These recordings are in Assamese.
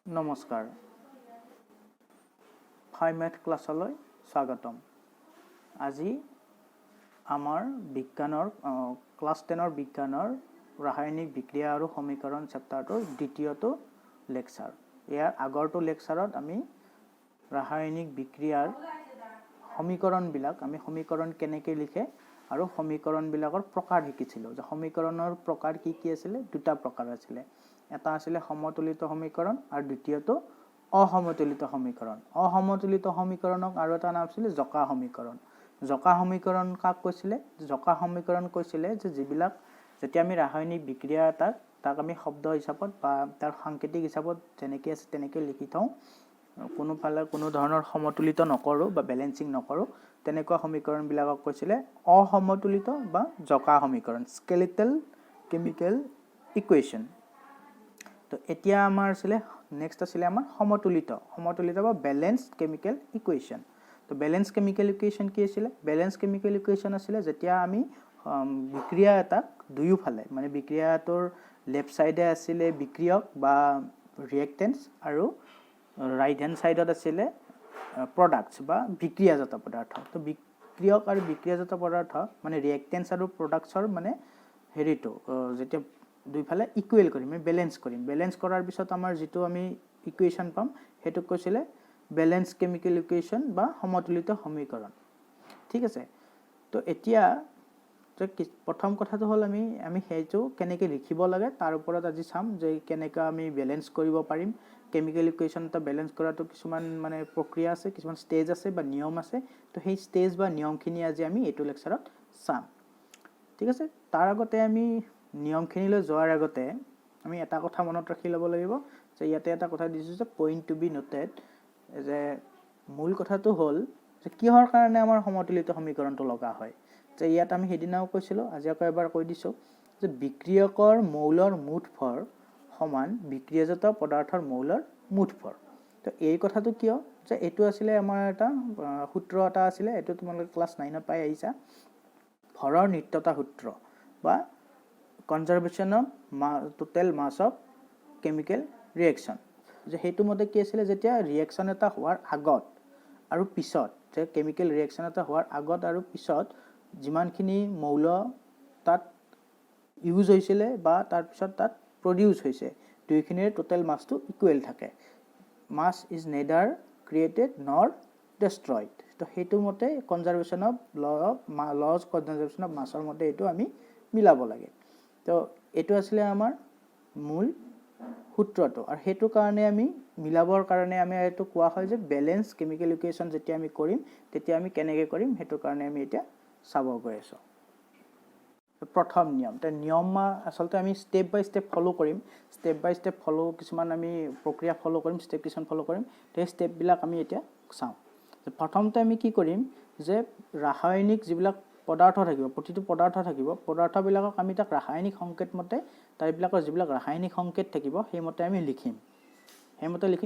নমস্কাৰ 5 মেথ ক্লাছলৈ স্বাগতম আজি আমাৰ বিজ্ঞানৰ ক্লাছ 10ৰ বিজ্ঞানৰ ৰাসায়নিক বিক্ৰিয়া আৰু সমীকৰণ চেপ্টাৰটোৰ দ্বিতীয়টো লেকচাৰ ইয়াৰ আগৰটো লেকচাৰত আমি ৰাসায়নিক বিক্ৰিয়াৰ সমীকৰণবিলাক আমি সমীকৰণ কেনেকৈ লিখে আৰু সমীকৰণবিলাকৰ প্ৰকাৰ শিকিছিলোঁ যে সমীকৰণৰ প্ৰকাৰ কি কি আছিল দুটা প্ৰকাৰ আছিল এটা আছিল সমতুলিত সমীকৰণ আৰু দ্বিতীয়টো অসমতুলিত সমীকৰণ অসমতুলিত সমীকৰণক আৰু এটা নাম আছিল জকা সমীকৰণ জকা সমীকৰণ কাক কৈছিলে জকা সমীকৰণ কৈছিলে যে যিবিলাক যেতিয়া আমি ৰাসায়নিক বিক্ৰিয়া তাক আমি শব্দ হিচাপত বা তাৰ সাংকেতিক হিচাপত যেনেকৈ আছে তেনেকৈ লিখি থওঁ কোনোফালে কোনো ধৰণৰ সমতুলিত নকৰো বা বেলেন্সিং নকৰো তেনেকুৱা সমীকৰণবিলাকক কৈছিলে অসমতুলিত বা জকা সমীকৰণ স্কেলেটাল কেমিকেল ইকুৱেশ্যন তো এতিয়া আমাৰ আছিলে নেক্সট আছিলে আমাৰ সমতুলিত বা ব্যালেন্সড কেমিকেল ইকুৱেশ্যন তো ব্যালেন্সড কেমিকেল ইকুৱেশ্যন কি আছিল ব্যালেন্সড কেমিকেল ইকুৱেশ্যন আছিল যেতিয়া আমি বিক্ৰিয়া এটাক দুয়োফালে মানে বিক্ৰিয়াটোৰ লেফট সাইডে আছিল বিক্ৰিয়ক বা ৰিয়েক্টেন্স আৰু ৰাইট হ্যান্ড সাইডত আছিল প্ৰডাক্টস বা বিক্ৰিয়াজাত পদাৰ্থ তো বিক্ৰিয়ক আৰু বিক্ৰিয়াজাত পদাৰ্থ মানে ৰিয়েক্টেন্স আৰু প্ৰডাক্টছৰ মানে হেৰিটো যেতিয়া দুইফালে ইকুৱেল কৰিম বেলেন্স কৰাৰ পিছত আমাৰ যেটো আমি ইকুৱেশ্যন পাম হেতু কৈছিলে ব্যালেন্সড কেমিকেল ইকুৱেশ্যন বা সমতুলিত সমীকৰণ ঠিক আছে তো এতিয়া প্ৰথম কথাটো হ'ল আমি হেতু কেনেকৈ লিখিব লাগে তাৰ ওপৰত আজি চাম যে কেনেকৈ আমি ব্যালেন্স কৰিব পাৰিম কেমিকেল ইকুৱেশ্যন এটা ব্যালেন্স কৰাটো কিছুমান মানে প্ৰক্ৰিয়া আছে কিছুমান ষ্টেজ আছে বা নিয়ম আছে তো সেই ষ্টেজ বা নিয়মখিনি আজি আমি এইটো লেকচাৰত চাম ঠিক আছে তাৰ আগতে আমি নিয়মখিনিলৈ যোৱাৰ আগতে আমি এটা কথা মনত ৰাখি ল'ব লাগিব যে ইয়াতে এটা কথা দিছো যে পইণ্ট টু বি নোটেড যে মূল কথাটো হ'ল যে কিহৰ কাৰণে আমাৰ সমতুলিত সমীকৰণটো লগা হয় যে ইয়াত আমি হেদিনাও কৈছিলো আজি আকৌ এবাৰ কৈ দিছো যে বিক্ৰিয়কৰ মৌলৰ মুঠ ভৰ সমান বিক্ৰিয়াজাত পদাৰ্থৰ মৌলৰ মুঠ ভৰ তো এই কথাটো কিয় যে এটো আছিল আমাৰ এটা সূত্ৰ এটা আছিল এটো তোমালোকে ক্লাছ 9 ত পাই আহিছা ভৰৰ নিত্যতা সূত্ৰ বা conservation of total mass of chemical reaction যে হেতু মতে কি আছিল যেতিয়া ৰিঅ্যাকচন এটা হোৱাৰ আগত আৰু পিছত যে কেমিক্যাল ৰিঅ্যাকচন এটা হোৱাৰ আগত আৰু পিছত যিমানখিনি মৌল তাত ইউজ হৈছিল বা তাৰ পিছত তাত প্ৰডিউস হৈছে দুইখিনিৰ টোটাল মাসটো ইকুৱেল থাকে mass is neither created nor destroyed তো হেতু মতে conservation of laws conservation of মাসৰ মতে এটো আমি মিলাব লাগে তো এটো আসলে আমাৰ মূল সূত্ৰটো আৰু হেতু কাৰণে আমি মিলাবৰ কাৰণে আমি এটো কোৱা হয় যে ব্যালেন্স কেমিকেল ইকুৱেশ্যন যেতিয়া আমি কৰিম তেতিয়া আমি কেনেকৈ কৰিম হেতু কাৰণে আমি এটা চাব গৈ আছো প্ৰথম নিয়ম তে নিয়ম আসলতে আমি স্টেপ বাই স্টেপ ফলো কৰিম স্টেপ বাই স্টেপ ফলো কিছুমান আমি প্ৰক্ৰিয়া ফলো কৰিম স্টেপ কিছুমান ফলো কৰিম তে স্টেপ বিলাক আমি এতিয়া চাওঁ প্ৰথমতে আমি কি কৰিম যে ৰাসায়নিক যিবিলাক পদাৰ্থ থাকিব প্ৰতিটো পদাৰ্থ থাকিব পদাৰ্থবিলাকক আমি তাক ৰাসায়নিক সংকেত মতে তাইবিলাকৰ যিবিলাক ৰাসায়নিক সংকেত থাকিব সেই মতে আমি লিখিম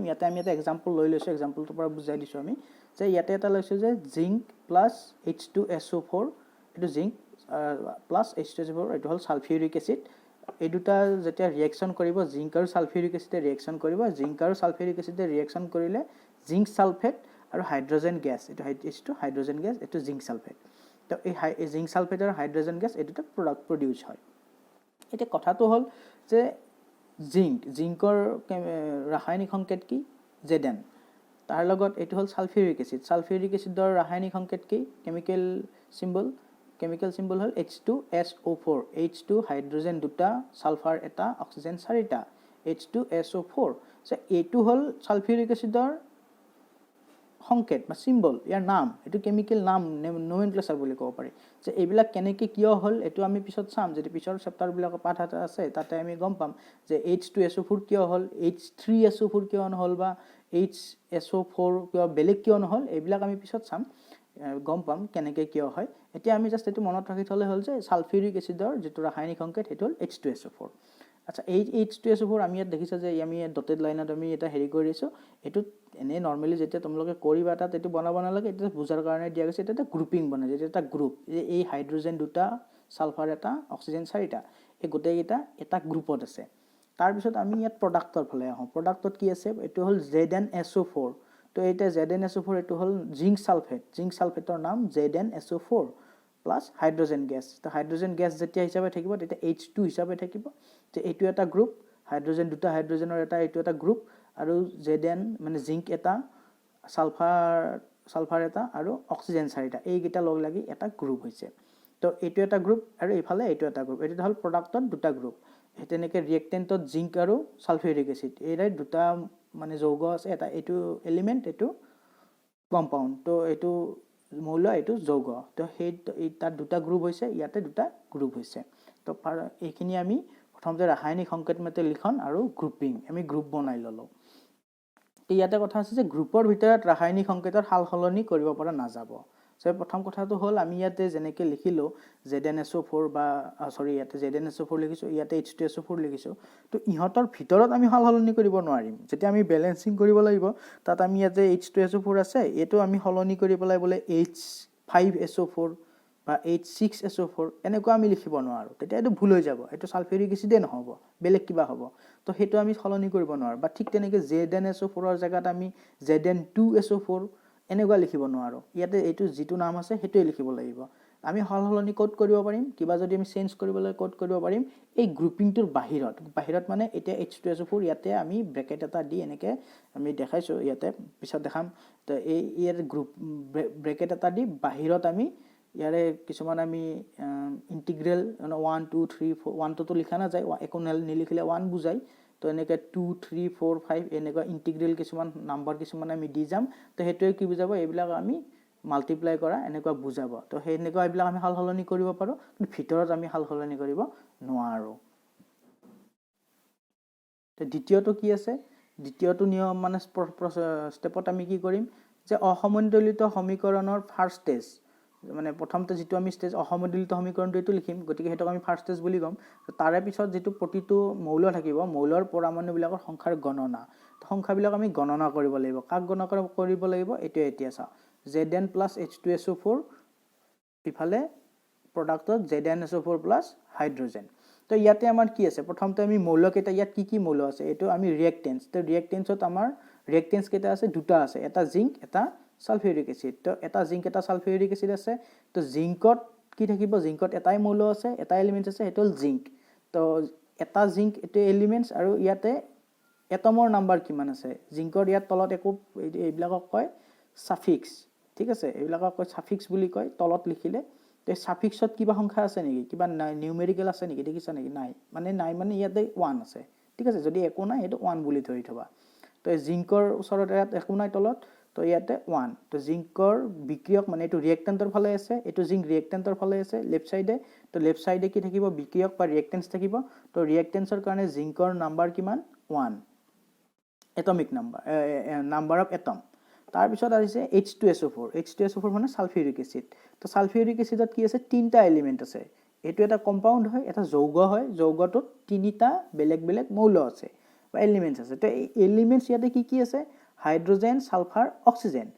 ইয়াতে আমি এটা এক্সাম্পল লৈ লৈছো এক্সাম্পলটোৰ পৰা বুজাই দিছো আমি যে ইয়াতে এটা লৈছো যে জিংক প্লাস H2SO4 এটো জিংক প্লাস H2SO4 এটো হল সালফিউৰিক এসিড এই দুটা যেতিয়া ৰিঅ্যাকচন কৰিব জিংক আৰু সালফিউৰিক এসিডে ৰিঅ্যাকচন কৰিব জিংক আৰু সালফিউৰিক এসিডে ৰিঅ্যাকচন কৰিলে জিংক সালফেট আৰু হাইড্ৰোজেন গেছ এটো হাইড্ৰোজেন গেছ এটো জিংক সালফেট তো এই জিংক সালফেট আৰু হাইড্ৰোজেন গেছ এটো প্ৰডাক্ট প্ৰডিউস হয় এটা কথাটো হল যে জিংকৰ ৰাসায়নিক সংকেত কি Zn তাৰ লগত এটো হল সালফিউৰিক এসিডৰ ৰাসায়নিক সংকেত কি কেমিক্যাল সিম্বল হল H2SO4 H2 হাইড্ৰোজেন দুটা সালফাৰ এটা অক্সিজেন চাৰিটা H2SO4 সো এটো হল সালফিউৰিক এসিডৰ সংকেত বা সিম্বল ইয়াৰ নাম এটো কেমিক্যাল নাম নোমেনক্লেচাৰ বুলি ক'ব পাৰি যে এইবিলাক কেনেকৈ কিয় হল এটো আমি পিছত চাম যে পিছৰ চেপ্টাৰ বিলাকৰ পাঠ আছে তাতে আমি গম পাম যে H2SO4 কিয় হল H3SO4 কিয় নহল বা HSO4 কিয় বেলেগ কিয় নহল এইবিলাক আমি পিছত চাম গম পাম কেনেকৈ কিয় হয় এতিয়া আমি জাস্ট এটো মনত ৰাখি থলে হল যে সালফিউৰিক এসিডৰ যেটো ৰাসায়নিক সংকেত হেটো হল H2SO4 আচ্ছা এই H2SO4 আমি ইয়াত দেখিছা যে আমি ডটেড লাইনত আমি এটা হেৰি কৰিছো এটো এনে নৰমালি যেটা তোমালোকে কৰিবা তাত এটো বনাব না লাগে এটা বুজাৰ কাৰণে দিয়া গৈছে এটা গ্ৰুপিং বনাই যেটা এটা গ্ৰুপ এই হাইড্ৰোজেন দুটা সালফাৰ এটা অক্সিজেন চাৰিটা এই গোটেইটা এটা গ্ৰুপত আছে তাৰপিছত আমি ইয়াত প্ৰডাক্টৰ ফালে আহোঁ প্ৰডাক্টত কি আছে এইটো হ'ল ZnSO4 তো এটা ZnSO4 এইটো হ'ল জিংক সালফেটৰ নাম ZnSO4 প্লাছ হাইড্ৰোজেন গেছ তো হাইড্ৰোজেন গেছ যেতিয়া হিচাপে থাকিব তেতিয়া H2 হিচাপে থাকিব যে এইটো এটা গ্ৰুপ হাইড্ৰোজেন দুটা হাইড্ৰোজেনৰ এটা এইটো এটা গ্ৰুপ আৰু Zn মানে জিংক এটা সালফাৰ এটা আৰু অক্সিজেন চাৰিটা এইকেইটা লগ লাগি এটা গ্ৰুপ হৈছে তো এইটো এটা গ্ৰুপ আৰু এইফালে এইটো এটা গ্ৰুপ এইটো হ'ল প্ৰডাক্টত দুটা গ্ৰুপ তেনেকৈ ৰিয়েক্টেণ্টত জিংক আৰু সালফিউৰিক এসিড এইৰাই দুটা মানে যৌগ আছে এটা এইটো এলিমেন্ট এইটো কম্পাউন্ড তো এইটো মৌল এইটো যৌগ তো সেই তার দুটা গ্ৰুপ হৈছে ইয়াতে দুটা গ্ৰুপ হৈছে তো এইখিনি আমি প্ৰথমতে ৰাসায়নিক সংকেত মতে লিখন আৰু গ্ৰুপিং আমি গ্ৰুপ বনাই ললো ইয়াতে কথা আছে যে গ্ৰুপৰ ভিতৰত ৰাসায়নিক সংকেতৰ সালসলনি কৰিব পৰা নাযাব সো প্ৰথম কথাটো হ'ল আমি ইয়াতে যেনেকৈ লিখিলো ZnSO4 বা সৰি ইয়াতে ZnSO4 লিখিছো ইয়াতে H2SO4 লিখিছো তো ইহতৰ ভিতৰত আমি সালসলনি কৰিব নোৱাৰিম যেতিয়া আমি বেলেন্সিং কৰিব লাগিব তাত আমি ইয়াতে H2SO4 আছে এটো আমি সলনি কৰি পেলাই বলে H5SO4 বা H6SO4 এনেকুৱা আমি লিখিব নোৱাৰো তেতিয়া এটো ভুল হৈ যাব এটো সালফিউৰিক এসিডে নহব বেলেগ কিবা হ'ব তো হেতু আমি সলনি কৰিব নোৱাৰো বা ঠিক তেনেকৈ ZnSO4 ৰ জায়গাত আমি Zn2SO4 এনেকুৱা লিখিব নোৱাৰো ইয়াতে এইটো যেটো নাম আছে হেতুই লিখিব লাগিব আমি সলনি কোড কৰিব পাৰিম কিবা যদি আমি চেঞ্জ কৰিবলৈ কোড কৰিব পাৰিম এই গ্ৰুপিংটোৰ বাহিৰত মানে এটা H2SO4 ইয়াতে আমি ব্ৰেকেট এটা দি এনেকৈ আমি দেখাইছো ইয়াতে পিছত দেখাম তো এই ইয়াৰ গ্ৰুপ ব্ৰেকেট এটা দি বাহিৰত আমি ইয়াৰে কিছুমান আমি ইন্টিগ্ৰেল 1 2 3 4 1 তো লিখা না যায় একো নিলিখিলে 1 বুজাই তো এনেকৈ 2 3 4 5 এনেকৈ ইন্টিগ্ৰেল কিছুমান নাম্বাৰ কিছুমান আমি দি যাম তো হেতুই কি বুজাব এইবিলাক আমি মাল্টিপ্লাই কৰা এনেকুৱা বুজাব তো সেই এনেকুৱা এইবিলাক আমি সালসলনি কৰিব পাৰো কিন্তু ভিতৰত আমি সালসলনি কৰিব নোৱাৰো তো দ্বিতীয়টো কি আছে দ্বিতীয়টো নিয়ম মানে স্টেপত আমি কি কৰিম যে অসমন্ত্ৰিত সমীকৰণৰ ফাৰ্স্ট স্টেজ মানে প্ৰথমতে যেটো আমি স্টেজ অসমন্ত্ৰিত সমীকৰণটো এটো লিখিম গতিকে হেতক আমি ফাৰ্স্ট স্টেজ বুলি কম তাৰে পিছত যেটো প্ৰতিটো মৌল থাকিব মৌলৰ পৰমাণু বিলাকৰ সংখ্যাৰ গণনা সংখ্যাবিলাক আমি গণনা কৰিব লাগিব কাক গণনা কৰিব লাগিব এটো এতিয়া চাও Zn plus H2SO4 ইফালে প্ৰডাক্টত ZnSO4 plus হাইড্ৰোজেন তো ইয়াতে আমাৰ কি আছে প্ৰথমতে আমি মৌল কেইটা ইয়াত কি মৌল আছে এটো আমি ৰিয়েক্টেন্স তো ৰিয়েক্টেন্সত আমাৰ ৰিয়েক্টেন্স কেইটা আছে দুটা আছে এটা জিংক এটা সালফিউৰিক এসিড তো এটা জিংক এটা সালফিউৰিক এসিড আছে তো জিংকত কি থাকিব জিংকত এটাই মৌল আছে এটা এলিমেন্ট আছে হেতু জিংক তো এটা জিংক এটো এলিমেন্টস আৰু ইয়াতে এটমৰ নাম্বাৰ কিমান আছে জিংকৰ ইয়াত তলত একো এইবিলাকক কয় সাফিক্স ঠিক আছে এইবিলাকক কয় সাফিক্স বুলি কয় তলত লিখিলে তে সাফিক্সত কিবা সংখ্যা আছে নেকি কিবা নিউমেৰিকেল আছে নেকি দেখিছা নেকি নাই মানে ইয়াতে 1 আছে ঠিক আছে যদি একো নাই এটো 1 বুলি ধৰি থবা তো জিংকৰ ওচৰত ইয়াত একো নাই তলত তো ইয়াতে 1 তো জিংকৰ বিক্ৰিয়ক মানে এটো ৰিয়েক্টেন্টৰ ফালে আছে এটো জিংক ৰিয়েক্টেন্টৰ ফালে আছে লেফট সাইডে তো লেফট সাইডে কি থাকিব বিক্ৰিয়ক বা ৰিয়েক্টেন্স থাকিব তো ৰিয়েক্টেন্সৰ কাৰণে জিংকৰ নাম্বাৰ কিমান 1 এটমিক নাম্বাৰ অফ এটম তাৰ পিছত আছে H2SO4 মানে সালফিউৰিক এসিড তো সালফিউৰিক এসিডত কি আছে তিনটা এলিমেন্ট আছে এটো এটা কম্পাউন্ড হয় এটা যৌগ হয় যৌগটোত তিনিটা বেলেগ মৌল আছে বা এলিমেন্টস আছে তো এই এলিমেন্টস ইয়াতে কি আছে হাইড্ৰোজেন সালফাৰ অক্সিজেন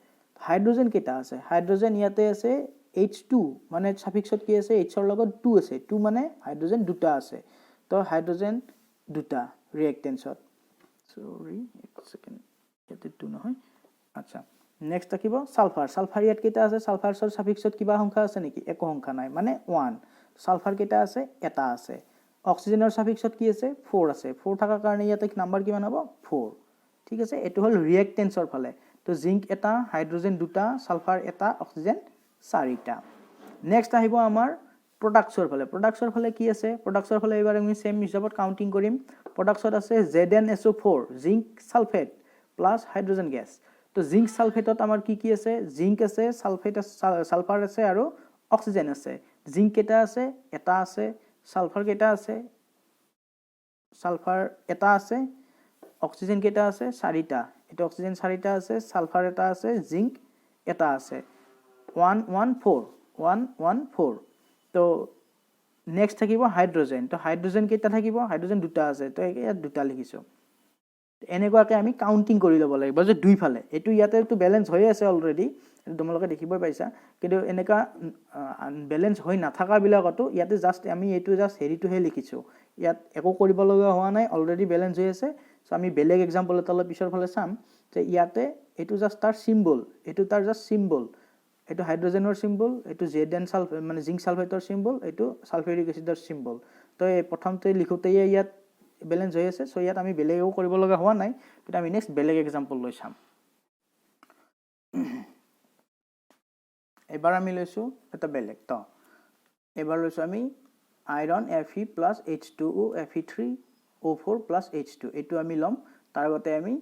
হাইড্ৰোজেন কেটা আছে হাইড্ৰোজেন ইয়াতে আছে H2 মানে সাফিক্সত কি আছে H ৰ লগত 2 আছে 2 মানে হাইড্ৰোজেন দুটা আছে তো হাইড্ৰোজেন দুটা ৰিয়েক্টেন্সত সৰি এক সেকেন্ড ইয়াতে 2 নহয় আচ্ছা নেক্সট থাকিব সালফাৰ ইয়াত কেটা আছে সালফাৰৰ সাফিক্সত কিবা সংখ্যা আছে নেকি একো সংখ্যা নাই মানে 1 সালফাৰ কেটা আছে এটা আছে অক্সিজেনৰ সাফিক্সত কি আছে 4 আছে 4 থাকাৰ কাৰণে ইয়াতে নাম্বাৰ কিমান হ'ব 4 ঠিক আছে এটো হল ৰিয়েক্টেন্সৰ ফালে তো জিংক এটা হাইড্ৰোজেন দুটা সালফাৰ এটা অক্সিজেন চাৰিটা নেক্সট আহিব আমাৰ প্ৰডাক্টছৰ ফালে কি আছে প্ৰডাক্টছৰ ফালে এবাৰ আমি সেম হিচাপত কাউন্টিং কৰিম প্ৰডাক্টছত আছে ZnSO4 zinc sulphate plus hydrogen gas তো জিংক সালফেটত আমাৰ কি আছে জিংক আছে সালফেট সালফাৰ আছে আৰু অক্সিজেন আছে জিংক কেটা আছে এটা আছে সালফাৰ কেটা আছে সালফাৰ এটা আছে অক্সিজেন কেটা আছে চাৰিটা এটা অক্সিজেন চাৰিটা আছে সালফাৰ এটা আছে জিংক এটা আছে 114 তো নেক্সট থাকিব হাইড্ৰোজেন তো হাইড্ৰোজেন কেটা থাকিব হাইড্ৰোজেন দুটা আছে তো ইয়াত দুটা লিখিছো এনেকুৱাকে আমি কাউন্টিং কৰি ল'ব লাগিব যে দুই ফালে এটো ইয়াতে তো ব্যালেন্স হৈ আছে অলৰেডি তোমালোকে দেখিবই পাইছা কিন্তু এনেকা বেলেঞ্চ হৈ নাথাকাবিলাকতো ইয়াতে জাষ্ট আমি এইটো জাষ্ট হেৰিটোহে লিখিছোঁ ইয়াত একো কৰিব লগা হোৱা নাই অলৰেডি বেলেঞ্চ হৈ আছে সো আমি বেলেগ এক্সাম্পল এটা অলপ পিছৰ ফালে চাম যে ইয়াতে এইটো জাষ্ট তাৰ চিম্বল এইটো তাৰ জাষ্ট চিম্বল এইটো হাইড্ৰজেনৰ চিম্বল এইটো জেডেন সালফেট মানে জিংক সালফেটৰ চিম্বল এইটো সালফিউৰিক এসিডৰ চিম্বল তো এই প্ৰথমতে লিখোতেই ইয়াত বেলেঞ্চ হৈ আছে সো ইয়াত আমি বেলেগ একো কৰিব লগা হোৱা নাই কিন্তু আমি নেক্সট বেলেগ এক্সাম্পল লৈ চাম এবাৰ আমি লৈছো এটা বেলেগ তো এবাৰ লৈছো আমি iron Fe + H2O Fe3O4 + H2 এটো আমি লম তাৰ আগতে আমি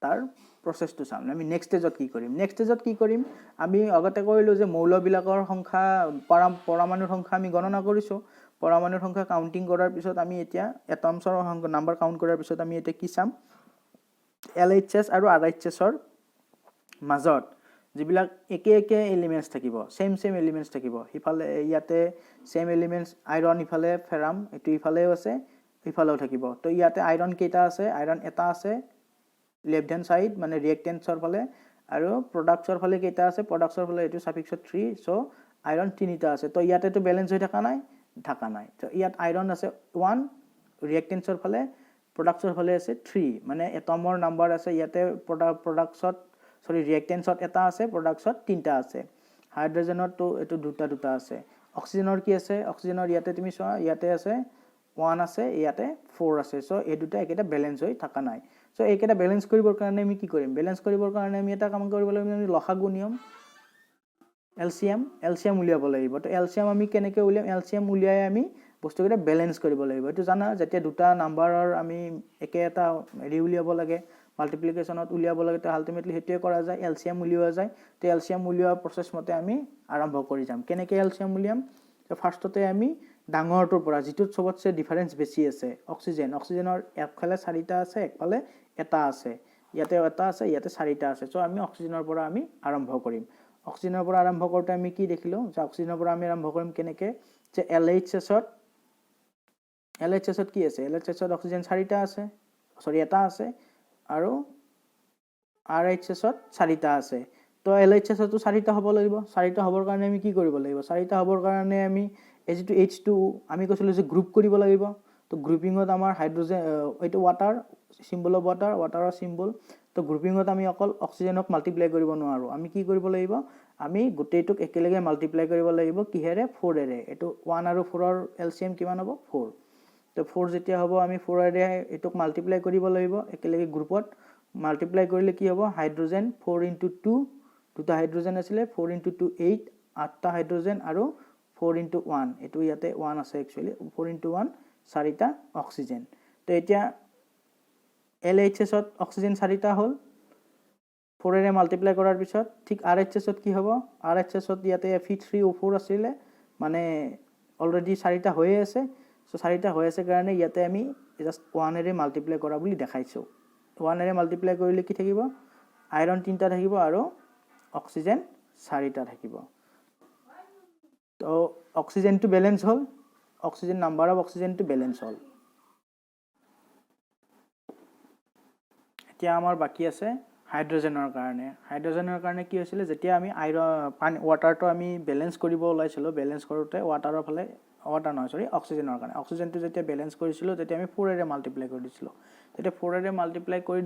তাৰ প্ৰসেসটো চাম আমি নেক্সট স্টেজত কি কৰিম আমি আগতে কৰিলো যে মৌলবিলাকৰ সংখ্যা পৰমাণুৰ সংখ্যা আমি গণনা কৰিছো পৰমাণুৰ সংখ্যা কাউন্টিং কৰাৰ পিছত আমি এতিয়া এটমছৰ নাম্বাৰ কাউন্ট কৰাৰ পিছত আমি এতিয়া কি চাম LHS আৰু RHS ৰ মাজত যিবিলাক একে এলিমেন্টস থাকিব সেম এলিমেন্টস থাকিব ইফালে ইয়াতে সেম এলিমেন্টস আইৰন ইফালে ফেৰাম এটো ইফালেও আছে ইফালেও থাকিব তো ইয়াতে আইৰন কেইটা আছে আইৰন এটা আছে লেফট হ্যান্ড সাইড মানে ৰিয়েক্টেন্টছৰ ফালে আৰু প্ৰডাক্টছৰ ফালে কেইটা আছে প্ৰডাক্টছৰ ফালে এটো সাফিক্স 3 সো আইৰন তিনিটা আছে তো ইয়াতে তো বেলেন্স হৈ থাকা নাই তো ইয়াত আইৰন আছে 1 ৰিয়েক্টেন্টছৰ ফালে প্ৰডাক্টছৰ ফালে আছে 3 মানে এটমৰ নাম্বাৰ আছে ইয়াতে প্ৰডাক্টছত ৰিয়েক্টেন্টছত এটা আছে প্ৰডাক্টছত তিনটা আছে হাইড্ৰজেনৰ তো এটো দুটা আছে অক্সিজেনৰ কি আছে অক্সিজেনৰ ইয়াতে তুমি চোৱা ইয়াতে আছে 1 আছে ইয়াতে 4 আছে সো এই দুটা একেটা বেলেন্স হৈ থাকা নাই সো এইকেটা বেলেন্স কৰিবৰ কাৰণে আমি কি কৰিম বেলেন্স কৰিবৰ কাৰণে আমি এটা কাম কৰিব লাগিব আমি লসাগু নিয়ম এলসিএম উলিয়াব লাগিব তো এলসিএম আমি কেনেকৈ উলিয়াম এলসিএম উলিয়াই আমি বস্তুকেইটা বেলেন্স কৰিব লাগিব এটো জানা যেতিয়া দুটা নাম্বাৰৰ আমি একে এটা হেৰি উলিয়াব লাগে মাল্টিপ্লিকেশনত উলিয়াব লাগে তো আলটিমেটলি হেতুৱে কৰা যায় এলসিএম উলিওৱা যায় তো এলসিএম উলিওৱা প্ৰসেস মতে আমি আৰম্ভ কৰি যাম কেনেকৈ এলসিএম উলিয়াম তো ফাৰ্ষ্টতে আমি ডাঙৰটোৰ পৰা যেটো সবতছে ডিফাৰেন্স বেছি আছে অক্সিজেনৰ একফালে 4টা আছে একফালে এটা আছে ইয়াতে এটা আছে ইয়াতে 4টা আছে সো আমি অক্সিজেনৰ পৰা আমি আৰম্ভ কৰিম অক্সিজেনৰ পৰা আৰম্ভ কৰোতে আমি কি দেখিলো যে অক্সিজেনৰ পৰা আমি আৰম্ভ কৰিম কেনেকৈ যে LHS কি আছে LHS অক্সিজেন 4টা আছে এটা আছে আৰু RHS 4টা আছে তো LHS তো 4টা হ'ব লাগিব 4টা হ'বৰ কাৰণে আমি কি কৰিব লাগিব 4টা হ'বৰ কাৰণে আমি যেটো H2 আমি কৈছিলো যে গ্ৰুপ কৰিব লাগিব তো গ্ৰুপিংত আমাৰ হাইড্ৰজেন এটো ওয়াটাৰ সিম্বল অফ ওয়াটাৰৰ সিম্বল তো গ্ৰুপিংত আমি অকল অক্সিজেনক মাল্টিপ্লাই কৰিব নোৱাৰো আমি কি কৰিব লাগিব আমি গোটেইটোক একেলগে মাল্টিপ্লাই কৰিব লাগিব কিহেৰে 4 এৰে এটো 1 আৰু 4 ৰ এলসিএম কিমান হ'ব 4 তো 4 যেতিয়া হ'ব আমি 4 এৰে এটোক মাল্টিপ্লাই কৰিব লাগিব একেলগে গ্ৰুপত মাল্টিপ্লাই কৰিলে কি হ'ব হাইড্ৰজেন 4 * 2 দুটা হাইড্ৰজেন আছিল 4 * 2 8 আঠটা হাইড্ৰজেন আৰু 4 * 1 এটো ইয়াতে 1 আছে একচুয়ালি 4 * 1 4টা অক্সিজেন তো এতিয়া LHS ত অক্সিজেন 4টা হল 4 এৰে মাল্টিপ্লাই কৰাৰ পিছত ঠিক RHS ত কি হ'ব RHS ত ইয়াতে Fe3O4 আছিল মানে অলৰেডি 4টা হৈ আছে সো 4টা হৈ আছে কাৰণে ইয়াতে আমি জাস্ট 1 এৰে মাল্টিপ্লাই কৰা বুলি দেখাইছো 1 এৰে মাল্টিপ্লাই কৰিলে কি থাকিব আইৰন 3টা থাকিব আৰু অক্সিজেন 4টা থাকিব তো অক্সিজেন টু বেলেন্স হল oxygen number of oxygen to balance হল এতিয়া আমাৰ বাকি আছে হাইড্ৰজেনৰ কাৰণে কি হৈছিল যেতিয়া আমি আইৰন ওয়াটাৰটো আমি বেলেন্স কৰিব ওলাইছিলো বেলেন্স কৰোতে ওয়াটাৰৰ ফালে ওয়াটাৰ নহয় অক্সিজেনৰ কাৰণে অক্সিজেনটো যেতিয়া বেলেন্স কৰিছিলো তেতিয়া আমি 4 এৰে মাল্টিপ্লাই কৰি দিছিলো তেতিয়া 4 এৰে মাল্টিপ্লাই কৰি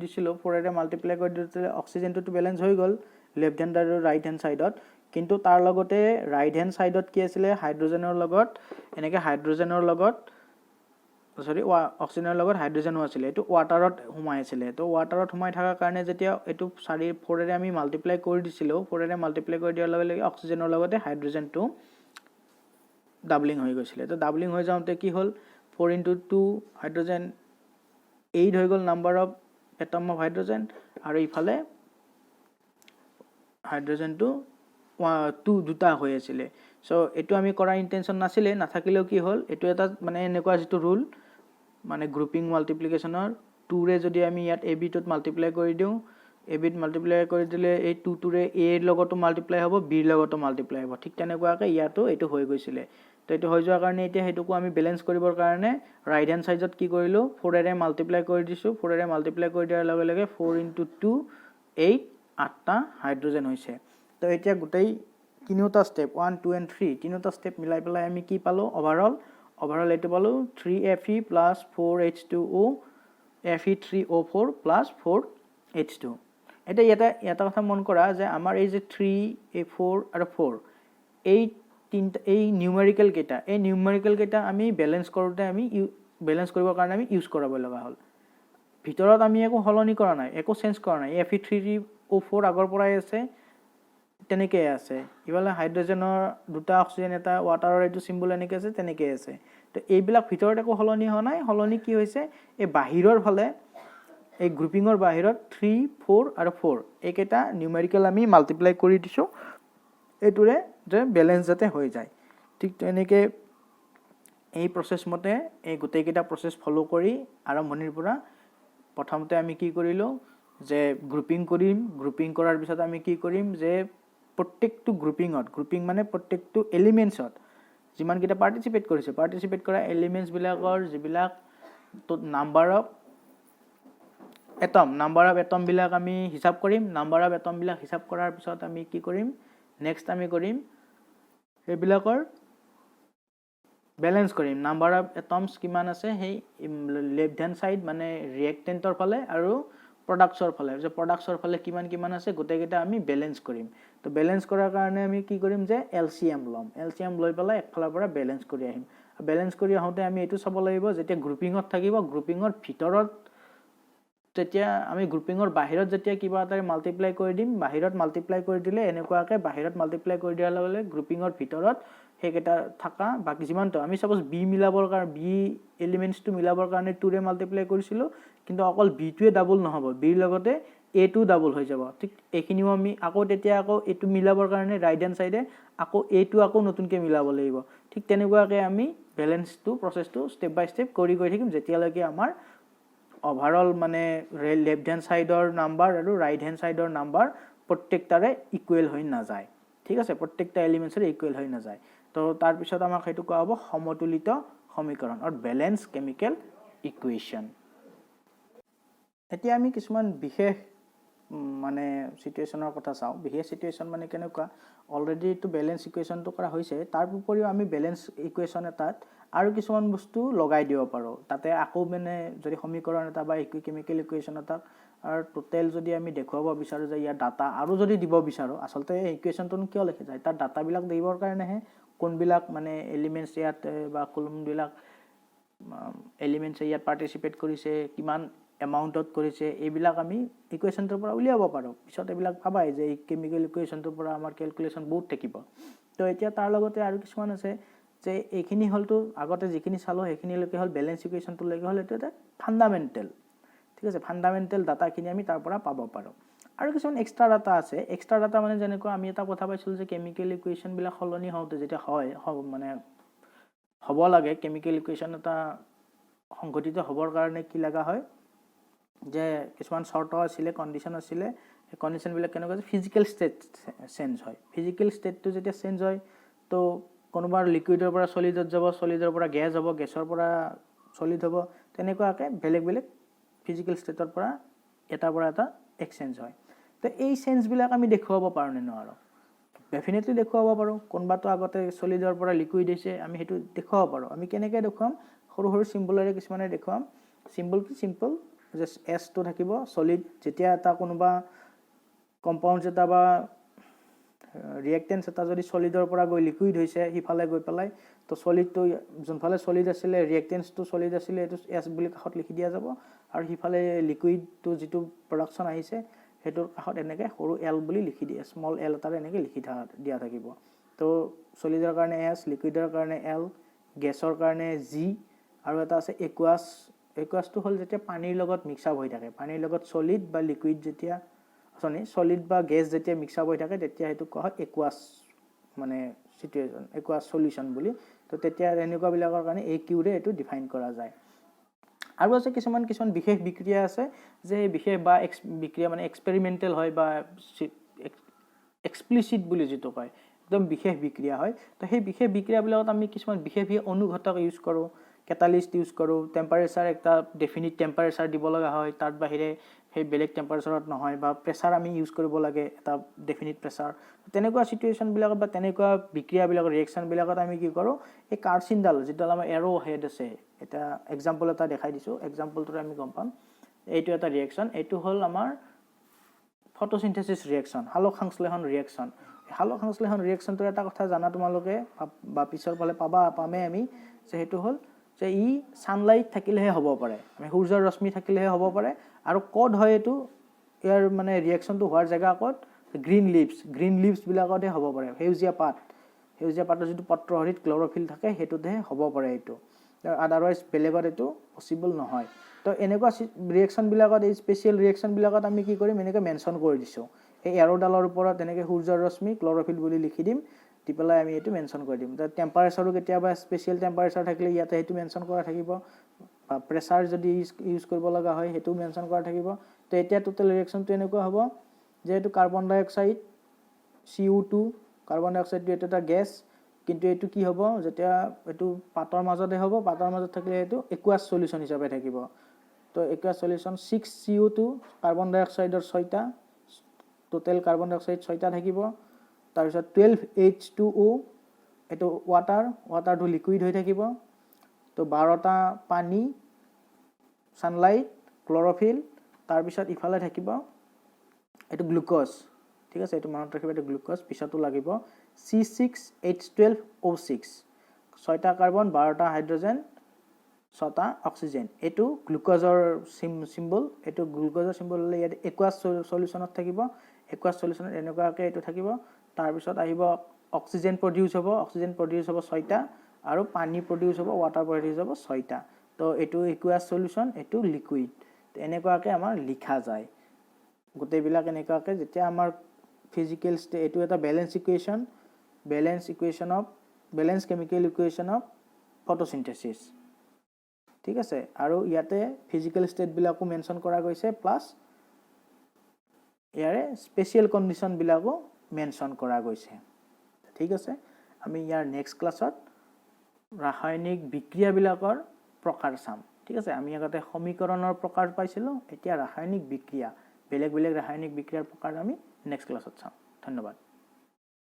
দিলে অক্সিজেনটো বেলেন্স হৈ গল লেফট হ্যান্ড আৰু ৰাইট হ্যান্ড সাইডত কিন্তু তাৰ লগতে ৰাইট হ্যান্ড সাইডত কি আছিল হাইড্ৰজেনৰ লগত এনেকৈ হাইড্ৰজেনৰ লগত অক্সিজেনৰ লগত হাইড্ৰজেনো আছিল এটো ওয়াটাৰত হুমাই আছিল তো ওয়াটাৰত হুমাই থাকা কাৰণে যেতিয়া এটো 4 এৰে আমি মাল্টিপ্লাই কৰি দিছিলো 4 এৰে মাল্টিপ্লাই কৰি দিয়াৰ লগে লগে অক্সিজেনৰ লগতে হাইড্ৰজেনটো ডাবলিং হৈ গৈছিল তো ডাবলিং হৈ যাওঁতে কি হল 4 * 2 হাইড্ৰজেন 8 হৈ গল number of atom of hydrogen আৰু ইফালে হাইড্ৰজেনটো 2 দুটা হৈ আছিল সো এটো আমি কৰা ইন্টেনশন নাছিলে নাথাকিলেও কি হল এটো এটা মানে এনেকুৱা যেটো ৰুল মানে গ্ৰুপিং মাল্টিপ্লিকেশনৰ 2 ৰে যদি আমি ইয়াত AB টোত মাল্টিপ্লাই কৰি দিও AB ত মাল্টিপ্লাই কৰি দিলে এই 2 টোৰে A ৰ লগতো মাল্টিপ্লাই হ'ব B ৰ লগতো মাল্টিপ্লাই হ'ব ঠিক তেনেকুৱাকৈ ইয়াতো এটো হৈ গৈছিল তো এটো হৈ যোৱাৰ কাৰণে এতিয়া হেতুকো আমি বেলেন্স কৰিবৰ কাৰণে ৰাইট হ্যান্ড সাইডত কি কৰিলো 4 এৰে মাল্টিপ্লাই কৰি দিছো 4 এৰে মাল্টিপ্লাই কৰি দিয়াৰ লগে লগে 4 * 2 8 আঠটা হাইড্ৰজেন হৈছে তো এতিয়া গোটেই তিনিটা ষ্টেপ 1 2 and 3 তিনিটা ষ্টেপ মিলাই পেলাই আমি কি পালো ওভাৰঅল এইটো পালো 3Fe plus 4H2O Fe3O4 plus 4H2 এটা কথা মন কৰা যে আমাৰ এই যে 3A4 আৰু 4 এই তিনটা এই নিউমেৰিকেল কেইটা আমি বেলেন্স কৰোতে আমি বেলেন্স কৰিবৰ কাৰণে আমি ইউজ কৰাব লগা হ'ল ভিতৰত আমি একো হলনি কৰা নাই একো চেঞ্জ কৰা নাই Fe3O4 আগৰ পৰাই আছে তেনেকৈ আছে ইফালে হাইড্ৰজেনৰ দুটা অক্সিজেন এটা ওৱাটাৰৰ এইটো সিম্বল এনেকৈ আছে তেনেকৈ আছে তো এইবিলাক ভিতৰত একো হলনি হোৱা নাই হলনি কি হৈছে এই বাহিৰৰ ফালে এই গ্ৰুপিঙৰ বাহিৰত 3 4 আৰু 4 এইকেইটা নিউমেৰিকেল আমি মাল্টিপ্লাই কৰি দিছো এইটোৰে যে বেলেন্স যাতে হৈ যায় ঠিক তেনেকৈ এই প্ৰসেছ মতে এই গোটেইকেইটা প্ৰসেছ ফলো কৰি আৰম্ভণিৰ পৰা প্ৰথমতে আমি কি কৰিলো যে গ্ৰুপিং কৰিম গ্ৰুপিং কৰাৰ পিছত আমি কি কৰিম যে প্ৰত্যেকটো গ্ৰুপিং মানে প্ৰত্যেকটো এলিমেন্টছত যিমান কিটা পাৰ্টিসিপেট কৰা এলিমেন্টছ বিলাকৰ যিবিলাক তো নাম্বাৰ অফ এটম বিলাক আমি হিসাব কৰিম নাম্বাৰ অফ এটম বিলাক হিসাব কৰাৰ পিছত আমি কি কৰিম নেক্সট আমি কৰিম এইবিলাকৰ বেলেন্স কৰিম নাম্বাৰ অফ এটমছ কিমান আছে সেই লেফট হ্যান্ড সাইড মানে ৰিএক্টেন্টৰ ফালে আৰু প্ৰডাক্টছৰ ফালে যে প্ৰডাক্টছৰ ফালে কিমান আছে গোটেইকেইটা আমি বেলেন্স কৰিম তো বেলেন্স কৰাৰ কাৰণে আমি কি কৰিম যে এলসিএম লৈ পেলাই একফালৰ পৰা বেলেন্স কৰি আহিম বেলেন্স কৰি আহোতে আমি এটো চাব লাগিব যেতিয়া গ্ৰুপিঙত থাকিব গ্ৰুপিঙৰ ভিতৰত তেতিয়া আমি গ্ৰুপিঙৰ বাহিৰত যেতিয়া কিবা এটা মাল্টিপ্লাই কৰি দিম বাহিৰত মাল্টিপ্লাই কৰি দিলে এনেকুৱাকে বাহিৰত মাল্টিপ্লাই কৰি দিয়াৰ লগে গ্ৰুপিঙৰ ভিতৰত হেকেটা থাকা বাকি যিমানটো আমি সাপোজ বি মিলাবৰ কাৰণে বি এলিমেন্টছটো মিলাবৰ কাৰণে 2 ৰে মাল্টিপ্লাই কৰিছিলো কিন্তু অকল বি টোৱে ডাবল নহব বি ৰ লগতে এ টো ডাবল হৈ যাব ঠিক এইখিনিও আমি আকৌ তেতিয়া আকৌ এটো মিলাবৰ কাৰণে ৰাইট হ্যান্ড সাইডে আকৌ এ টো আকৌ নতুনকৈ মিলাব লাগিব ঠিক তেনেকুৱাকৈ আমি বেলেন্সটো প্ৰসেছটো স্টেপ বাই স্টেপ কৰি থাকিম যেতিয়ালৈকে আমাৰ ওভাৰঅল মানে লেফট হ্যান্ড সাইডৰ নাম্বাৰ আৰু ৰাইট হ্যান্ড সাইডৰ নাম্বাৰ প্ৰত্যেকটাৰে ইকুৱেল হৈ নাযায় ঠিক আছে প্ৰত্যেকটা এলিমেন্টছৰ ইকুৱেল হৈ নাযায় তো তাৰ পিছত আমাক হেতু কোৱা হ'ব সমতুলিত সমীকৰণ অৰ ব্যালেন্স কেমিক্যাল ইকুৱেশ্যন এতিয়া আমি কিছুমান বিশেষ মানে সিচুৱেচনৰ কথা চাও বিশেষ সিচুৱেচন মানে কেনেকুৱা অলৰেডি টু ব্যালেন্স ইকুৱেশ্যনটো কৰা হৈছে তাৰ উপৰিও আমি ব্যালেন্স ইকুৱেশ্যন এটাত আৰু কিছুমান বস্তু লগাই দিব পাৰো তাতে আকৌ মানে যদি সমীকৰণ এটা বা কেমিক্যাল ইকুৱেশ্যন এটা আৰু টোটাল যদি আমি দেখুৱাব বিচাৰো যে ইয়াৰ ডাটা আৰু যদি দিব বিচাৰো আসলতে এই ইকুৱেশ্যনটো কিয় লিখা যায় তাৰ ডাটা বিলাক দিবৰ কাৰণেহে কোনবিলাক মানে এলিমেন্টছ ইয়াত বা কলম বিলাক এলিমেন্টছ ইয়াত পাৰ্টিসিপেট কৰিছে কিমান এমাউন্টত কৰিছে এইবিলাক আমি ইকুৱেশ্যনটোৰ পৰা উলিয়াব পাৰো পিছত এইবিলাক পাবাই যে কেমিক্যাল ইকুৱেশ্যনটোৰ পৰা আমাৰ ক্যালকুলেশন বহুত থাকিব তো এতিয়া তাৰ লগতে আৰু কিছুমান আছে যে এইখিনি হলটো আগতে যিখিনি চালো সেইখিনি লৈকে হল ব্যালেন্স ইকুৱেশ্যনটো লৈকে হল এটা ফান্ডামেন্টাল ঠিক আছে ফান্ডামেন্টাল ডাটাখিনি আমি তাৰ পৰা পাব পাৰো আৰু কিছুমান এক্সট্ৰা ডাটা আছে এক্সট্ৰা ডাটা মানে যেনেকৈ আমি এটা কথা পাইছিল যে কেমিক্যাল ইকুৱেশ্যন বিলাক হলনি হওঁতে যেটা হয় মানে হ'ব লাগে কেমিক্যাল ইকুৱেশ্যন এটা সংগঠিত হ'বৰ কাৰণে কি লাগা হয় যে কিছুমান শৰ্ত আছিল কন্ডিশন আছিল এই কন্ডিশন বিলাক কেনেকৈ ফিজিক্যাল ষ্টেট চেঞ্জ হয় ফিজিক্যাল ষ্টেটটো যেতিয়া চেঞ্জ হয় তো কোনোবাৰ লিকুইডৰ পৰা সলিডত যাব সলিডৰ পৰা গ্যাস হ'ব গ্যাসৰ পৰা সলিড হ'ব তেনেকুৱাকে বেলেগ ফিজিক্যাল ষ্টেটৰ পৰা এটা এক্সচেঞ্জ হয় তো এই চেঞ্জ বিলাক আমি দেখুৱাব পাৰো নে নোৱাৰো ডেফিনেটলি দেখুৱাব পাৰো কোনবাটো আগতে সলিডৰ পৰা লিকুইড হৈছে আমি হেতু দেখুৱাব পাৰো আমি কেনেকৈ দেখুৱাম সৰু সিম্বলৰে কিছুমানে দেখুৱাম সিম্পল জাস্ট এস টো থাকিব সলিড যেতিয়া এটা কোনোবা কম্পাউন্ড এটা বা ৰিএক্টেন্স এটা যদি সলিডৰ পৰা গৈ লিকুইড হৈছে হিফালে গৈ পেলাই তো সলিডটো যোনফালে সলিড আছিল ৰিএক্টেন্সটো সলিড আছিল এটো এস বুলি কাখত লিখি দিয়া যাব আৰু হিফালে লিকুইডটো যেটো প্ৰডাকশন আহিছে হেতুৰ কাখত এনেকৈ সৰু এল বুলি লিখি দিয়ে স্মল এল এটাৰ এনেকৈ লিখি দিয়া থাকিব তো সলিডৰ কাৰণে এস লিকুইডৰ কাৰণে এল গ্যাসৰ কাৰণে জি আৰু এটা আছে একুৱাছটো হল যেতিয়া পানীৰ লগত মিক্স আপ হৈ থাকে পানীৰ লগত সলিড বা লিকুইড যেতিয়া সলিড বা গ্যাস যেতিয়া মিক্স আপ হৈ থাকে তেতিয়া হেতু কোৱা হয় একুৱাছ মানে সিচুৱেচন একুৱাছ সলিউশন বুলি তো তেতিয়া এনেকুৱা বিলাকৰ কাৰণে একিউ ৰে এটো ডিফাইন কৰা যায় আৰু আছে কিছুমান বিশেষ বিক্ৰিয়া আছে যে বিশেষ বা বিক্ৰিয়া মানে এক্সপেৰিমেন্টাল হয় বা এক্সপ্লিসিট বুলি যেটো কয় একদম বিশেষ বিক্ৰিয়া হয় তো সেই বিশেষ বিক্ৰিয়াবিলাকত আমি কিছুমান বিশেষ অনুঘটক ইউজ কৰো কেটালিস্ট ইউজ কৰো টেম্পাৰেচাৰ একটা ডেফিনিট টেম্পাৰেচাৰ দিব লগা হয় তাত বাহিৰে সেই বেলেগ টেম্পাৰেচাৰত নহয় বা প্ৰেছাৰ আমি ইউজ কৰিব লাগে এটা ডেফিনিট প্ৰেছাৰ তেনেকুৱা সিচুৱেশ্যনবিলাকত বা তেনেকুৱা বিক্ৰিয়াবিলাকৰ ৰিয়েকশ্যনবিলাকত আমি কি কৰোঁ এই কাৰ্চিনডাল যিডাল আমাৰ এৰো হেড আছে এটা এক্সাম্পল এটা দেখাই দিছোঁ এক্সাম্পলটোৰে আমি গম পাম এইটো এটা ৰিয়েকশ্যন এইটো হ'ল আমাৰ ফটোচিন্থেসিস ৰিয়েকশ্যন সালোক সংশ্লেষণ ৰিয়েকশ্যন সালোক সংশ্লেষণ ৰিয়েকশ্যনটোৰ এটা কথা জানা তোমালোকে বা পিছৰ ফালে পামেই আমি যে সেইটো হ'ল যে ই সানলাইট থাকিলেহে হ'ব পাৰে আমি সূৰ্যৰ ৰশ্মি থাকিলেহে হ'ব পাৰে আৰু ক'ত হয় এইটো ইয়াৰ মানে ৰিয়েকশ্যনটো হোৱাৰ জেগা ক'ত গ্ৰীণ লিভছবিলাকতহে হ'ব পাৰে সেউজীয়া পাতৰ যিটো পত্ৰহৰিত ক্লৰফিল থাকে সেইটোতহে হ'ব পাৰে এইটো আদাৰৱাইজ বেলেগত এইটো পচিবল নহয় তো এনেকুৱা ৰিয়েকশ্যনবিলাকত এই স্পেচিয়েল ৰিয়েকশ্যনবিলাকত আমি কি কৰিম এনেকৈ মেনশ্যন কৰি দিছোঁ এই এৰোডালৰ ওপৰত এনেকৈ সূৰ্যৰ ৰশ্মি ক্লৰফিল বুলি লিখি দিম দি পেলাই আমি এইটো মেনশ্যন কৰি দিম টেম্পাৰেচাৰো কেতিয়াবা স্পেচিয়েল টেম্পাৰেচাৰ থাকিলে ইয়াতে সেইটো মেনশ্যন কৰা থাকিব বা প্ৰেছাৰ যদি ইউজ কৰিব লগা হয় সেইটোও মেনশ্যন কৰা থাকিব তো এতিয়া টোটেল ৰিয়েকশ্যনটো এনেকুৱা হ'ব যে এইটো কাৰ্বন ডাই অক্সাইড CO2 কাৰ্বন ডাই অক্সাইডটো এইটো এটা গেছ কিন্তু এইটো কি হ'ব যেতিয়া এইটো পাতৰ মাজতে হ'ব পাতৰ মাজত থাকিলে এইটো একুৱাছ সলিউশ্যন হিচাপে থাকিব তো একুৱাছ সলিউশ্যন 6CO2 কাৰ্বন ডাই অক্সাইডৰ 6টা টোটেল কাৰ্বন ডাই অক্সাইড 6টা থাকিব তাৰপিছত 12H2O এইটো ৱাটাৰটো লিকুইড হৈ থাকিব তো 12টা পানী সানলাইট ক্লৰফিল তাৰপিছত ইফালে থাকিব এইটো গ্লুক'জ ঠিক আছে এইটো মনত ৰাখিব এইটো গ্লুক'জ পিছতো লাগিব C6H12O6 6টা কাৰ্বন 12টা হাইড্ৰজেন 6টা অক্সিজেন এইটো গ্লুক'জৰ চিম্বল এইটো গ্লুক'জৰ চিম্বল হ'লে ইয়াত একুৱাছ সলিউশ্যনত থাকিব একুৱাছ সলিউশ্যনত এনেকুৱাকৈ এইটো থাকিব তাৰপিছত আহিব অক্সিজেন প্ৰডিউচ হ'ব 6টা আৰু পানী প্ৰডিউচ হ'ব ৱাটাৰ প্ৰডিউচ হ'ব 6টা তো এইটো একুৱাছ সলিউশ্যন এইটো লিকুইড এনেকুৱাকৈ আমাৰ লিখা যায় গোটেইবিলাক এনেকুৱাকৈ যেতিয়া আমাৰ ফিজিকেল এইটো এটা বেলেন্স কেমিকেল ইকুৱেশ্যন অফ ফটোচিন্থেসিস ঠিক আছে আৰু ইয়াতে ফিজিকেল ষ্টেটবিলাকো মেনশ্যন কৰা গৈছে প্লাছ ইয়াৰে স্পেচিয়েল কণ্ডিশ্যনবিলাকো মেনশ্যন কৰা গৈছে ঠিক আছে আমি ইয়াৰ নেক্সট ক্লাছত ৰাসায়নিক বিক্ৰিয়াবিলাকৰ প্ৰকাৰ চাম ঠিক আছে আমি আগতে সমীকৰণৰ প্ৰকাৰ পাইছিলোঁ এতিয়া ৰাসায়নিক বিক্ৰিয়া বেলেগ ৰাসায়নিক বিক্ৰিয়াৰ প্ৰকাৰ আমি নেক্সট ক্লাছত চাম ধন্যবাদ